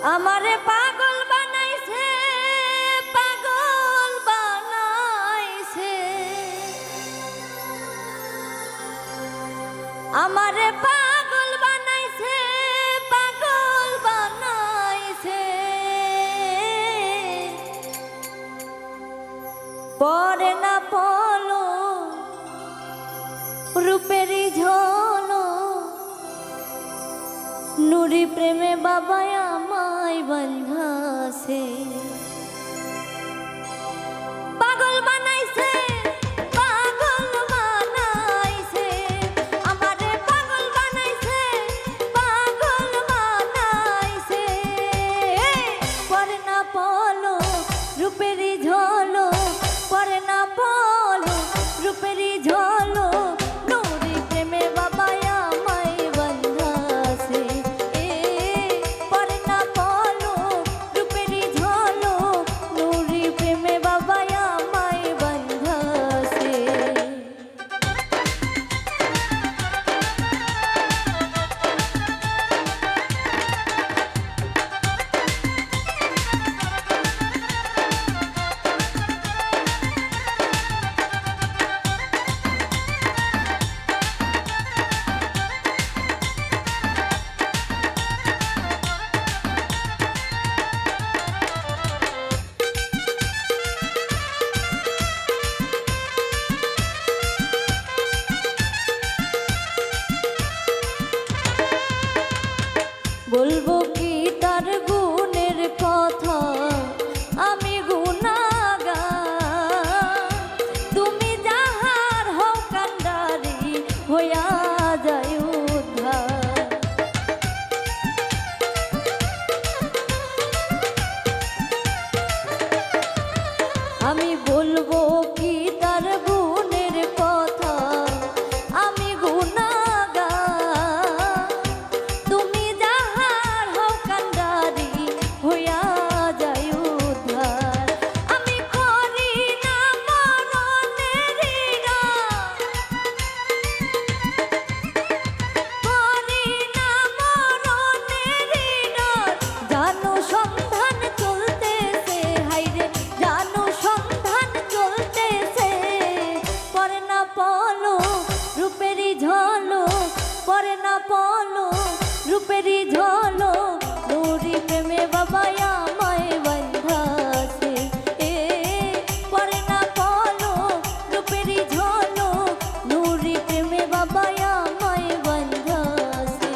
আমারে পাগল বানাইছে, পাগল বানাইছে, আমারে পাগল বানাইছে, পাগল বানাইছে। পরে না পলো রূপেরই ঝলো, নুরি প্রেমে বাবা আমায় বন্ধাছে। পাগল বানাইছে, পাগল বানাইছে, আমারে পাগল বানাইছে, পাগল বানাইছে। পরে না পলো রূপেরই ঝলো, পরে না পলো রূপেরই ঝলো, নুরি প্রেমে বাবা আমায় বন্ধাছে। পরে না পলো রূপেরই ঝলো, নুরি প্রেমে বাবা আমায় বন্ধাছে। বলবো কি তার গুণের কথা, আমি গুনাগার। তুমি যাহার হও কান্ডারি, হইয়া যায় উদ্ধার। আমি বলবো কি তার গুণের কথা, আমি গুনাগার। তুমি যাহার হও কান্ডারি, হইয়া যায় উদ্ধার। আমি করি না মরণেরই ডর, করি না মরণেরই ডর। জানো সন্ধান চলতেছে, হাইরে জানো সন্ধান চলতেছে। পরে না পলো রূপেরই ঝলো, পরে না পলো রূপেরই ঝলো, নুরি প্রেমে বাবা আমায় বন্ধাছে। পরে না পলো রূপেরই ঝলো, নুরি প্রেমে বাবা আমায় বন্ধাছে।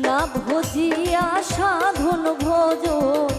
না ভজিয়া সাধন ভোজন,